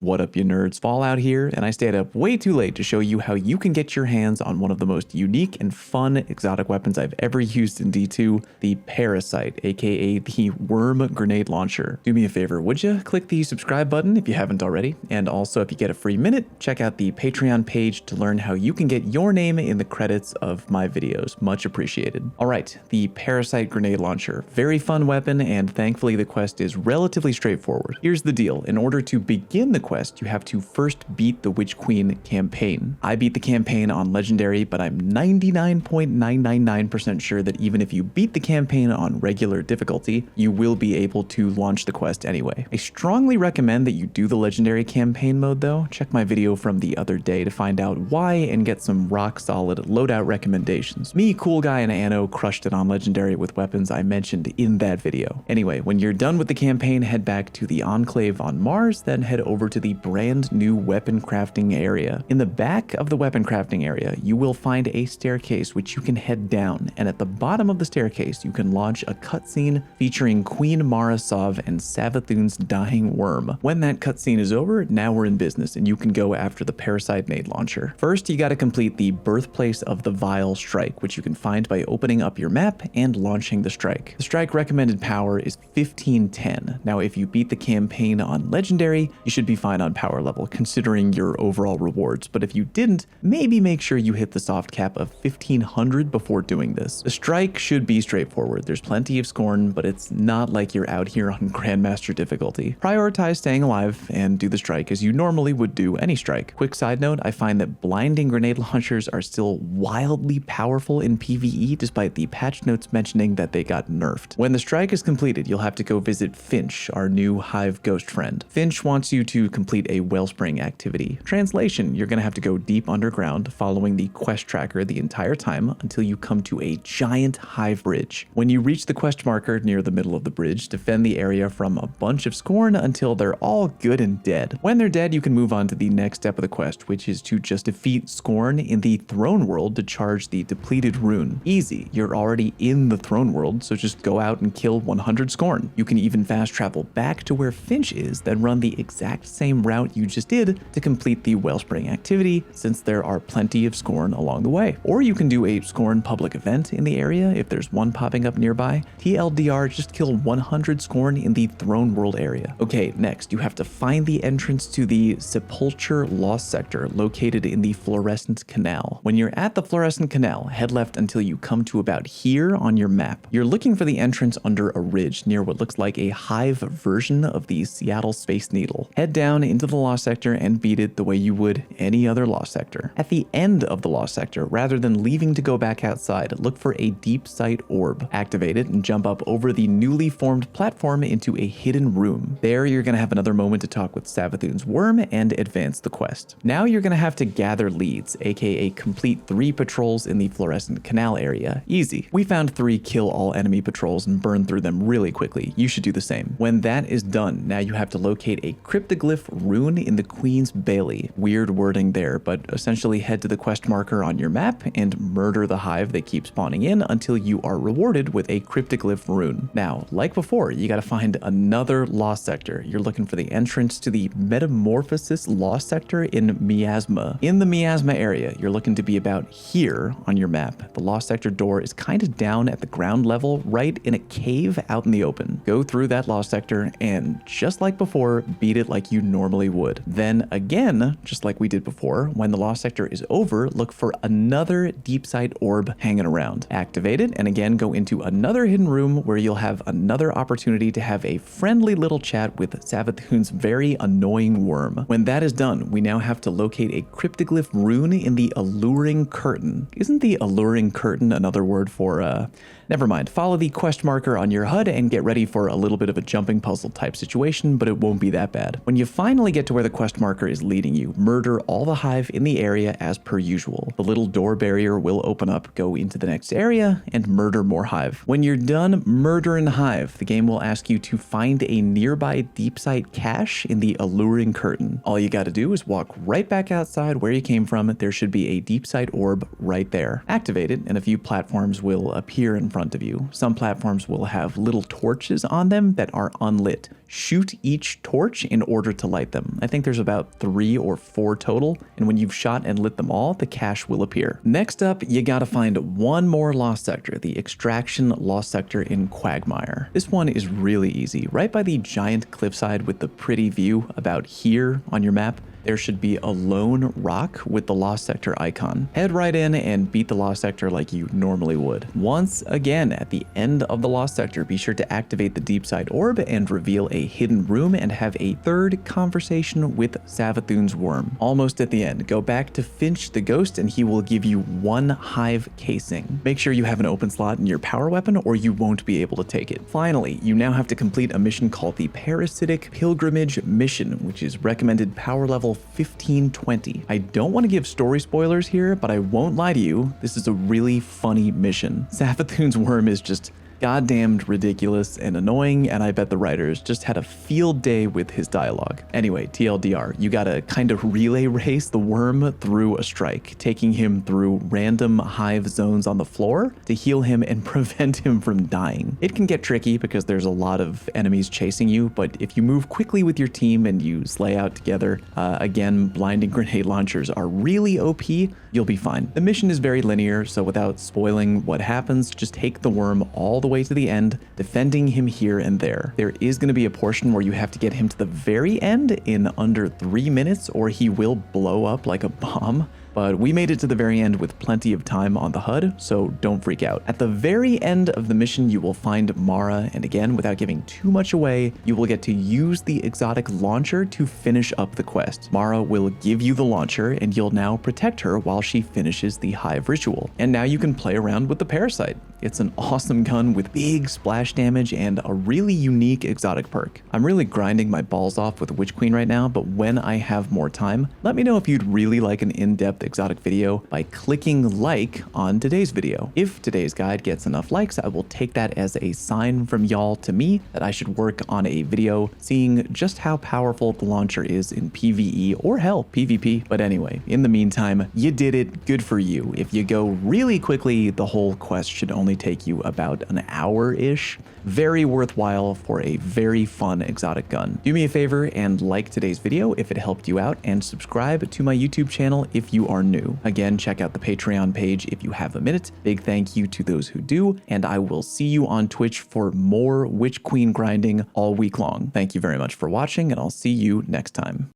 What up, you nerds? Fallout here, and I stayed up way too late to show you how you can get your hands on one of the most unique and fun exotic weapons I've ever used in D2, the Parasite, aka the Worm Grenade Launcher. Do me a favor, would you? Click the subscribe button if you haven't already, and also if you get a free minute, check out the Patreon page to learn how you can get your name in the credits of my videos. Much appreciated. Alright, the Parasite Grenade Launcher. Very fun weapon, and thankfully the quest is relatively straightforward. Here's the deal. In order to begin the quest, you have to first beat the Witch Queen campaign. I beat the campaign on Legendary, but I'm 99.999% sure that even if you beat the campaign on regular difficulty, you will be able to launch the quest anyway. I strongly recommend that you do the Legendary campaign mode though. Check my video from the other day to find out why and get some rock solid loadout recommendations. Me, Cool Guy, and Anno crushed it on Legendary with weapons I mentioned in that video. Anyway, when you're done with the campaign, head back to the Enclave on Mars, then head over to the brand new weapon crafting area. In the back of the weapon crafting area, you will find a staircase which you can head down, and at the bottom of the staircase, you can launch a cutscene featuring Queen Mara Sov and Savathun's dying worm. When that cutscene is over, now we're in business, and you can go after the Parasite Grenade Launcher. First, you gotta complete the Birthplace of the Vile Strike, which you can find by opening up your map and launching the strike. The strike recommended power is 1510. Now, if you beat the campaign on Legendary, you should be fine on power level, considering your overall rewards, but if you didn't, maybe make sure you hit the soft cap of 1500 before doing this. The strike should be straightforward. There's plenty of scorn, but it's not like you're out here on Grandmaster difficulty. Prioritize staying alive and do the strike as you normally would do any strike. Quick side note, I find that blinding grenade launchers are still wildly powerful in PvE, despite the patch notes mentioning that they got nerfed. When the strike is completed, you'll have to go visit Finch, our new Hive ghost friend. Finch wants you to complete a wellspring activity. Translation, you're gonna have to go deep underground, following the quest tracker the entire time until you come to a giant hive bridge. When you reach the quest marker near the middle of the bridge, defend the area from a bunch of scorn until they're all good and dead. When they're dead, you can move on to the next step of the quest, which is to just defeat scorn in the throne world to charge the depleted rune. Easy, you're already in the throne world, so just go out and kill 100 scorn. You can even fast travel back to where Finch is, then run the exact same route you just did to complete the wellspring activity, since there are plenty of scorn along the way. Or you can do a scorn public event in the area if there's one popping up nearby. TLDR, just kill 100 scorn in the throne world area. Okay, next you have to find the entrance to the Sepulture Lost Sector located in the Fluorescent Canal. When you're at the Fluorescent Canal, head left until you come to about here on your map. You're looking for the entrance under a ridge near what looks like a hive version of the Seattle Space Needle. Head down into the Lost Sector and beat it the way you would any other Lost Sector. At the end of the Lost Sector, rather than leaving to go back outside, look for a deep sight orb. Activate it and jump up over the newly formed platform into a hidden room. There, you're gonna have another moment to talk with Savathun's worm and advance the quest. Now you're gonna have to gather leads, aka complete 3 patrols in the Fluorescent Canal area. Easy. We found 3 kill all enemy patrols and burn through them really quickly. You should do the same. When that is done, now you have to locate a cryptoglyph rune in the Queen's Bailey. Weird wording there, but essentially head to the quest marker on your map and murder the hive they keep spawning in until you are rewarded with a cryptoglyph rune. Now, like before, you gotta find another Lost Sector. You're looking for the entrance to the Metamorphosis Lost Sector in Miasma. In the Miasma area, you're looking to be about here on your map. The Lost Sector door is kind of down at the ground level, right in a cave out in the open. Go through that Lost Sector and, just like before, beat it like you normally would. Then again, just like we did before, when the Lost Sector is over, look for another deep sight orb hanging around. Activate it, and again go into another hidden room where you'll have another opportunity to have a friendly little chat with Savathun's very annoying worm. When that is done, we now have to locate a cryptoglyph rune in the Alluring Curtain. Isn't the Alluring Curtain another word for, never mind. Follow the quest marker on your HUD and get ready for a little bit of a jumping puzzle type situation, but it won't be that bad. When you finally get to where the quest marker is leading you, murder all the hive in the area as per usual. The little door barrier will open up, go into the next area, and murder more hive. When you're done murdering hive, the game will ask you to find a nearby deep sight cache in the Alluring Curtain. All you gotta do is walk right back outside where you came from. There should be a deep sight orb right there. Activate it, and a few platforms will appear in front of you. Some platforms will have little torches on them that are unlit. Shoot each torch in order to light them. I think there's about 3 or 4 total, and when you've shot and lit them all, the cache will appear. Next up, you gotta find one more lost sector, the extraction lost sector in Quagmire. This one is really easy. Right by the giant cliffside with the pretty view about here on your map, there should be a lone rock with the lost sector icon. Head right in and beat the lost sector like you normally would. Once again, at the end of the lost sector, be sure to activate the deep side orb and reveal a hidden room and have a third conversation with Savathun's worm. Almost at the end, go back to Finch the ghost and he will give you 1 hive casing. Make sure you have an open slot in your power weapon or you won't be able to take it. Finally, you now have to complete a mission called the Parasitic Pilgrimage Mission, which is recommended power level 1520. I don't want to give story spoilers here, but I won't lie to you, this is a really funny mission. Savathun's worm is just goddamned ridiculous and annoying, and I bet the writers just had a field day with his dialogue. Anyway, TLDR, you gotta kind of relay race the worm through a strike, taking him through random hive zones on the floor to heal him and prevent him from dying. It can get tricky because there's a lot of enemies chasing you, but if you move quickly with your team and you slay out together, again, blinding grenade launchers are really OP, you'll be fine. The mission is very linear, so without spoiling what happens, just take the worm all the way to the end, defending him here and there. There is going to be a portion where you have to get him to the very end in under 3 minutes or he will blow up like a bomb. But we made it to the very end with plenty of time on the HUD, so don't freak out. At the very end of the mission, you will find Mara, and again, without giving too much away, you will get to use the exotic launcher to finish up the quest. Mara will give you the launcher, and you'll now protect her while she finishes the hive ritual. And now you can play around with the Parasite. It's an awesome gun with big splash damage and a really unique exotic perk. I'm really grinding my balls off with Witch Queen right now, but when I have more time, let me know if you'd really like an in-depth exotic video by clicking like on today's video. If today's guide gets enough likes, I will take that as a sign from y'all to me that I should work on a video seeing just how powerful the launcher is in PvE or hell, PvP. But anyway, in the meantime, you did it, good for you. If you go really quickly, the whole quest should only take you about an hour-ish. Very worthwhile for a very fun exotic gun. Do me a favor and like today's video if it helped you out, and subscribe to my YouTube channel if you are new. Again, check out the Patreon page if you have a minute. Big thank you to those who do, and I will see you on Twitch for more Witch Queen grinding all week long. Thank you very much for watching, and I'll see you next time.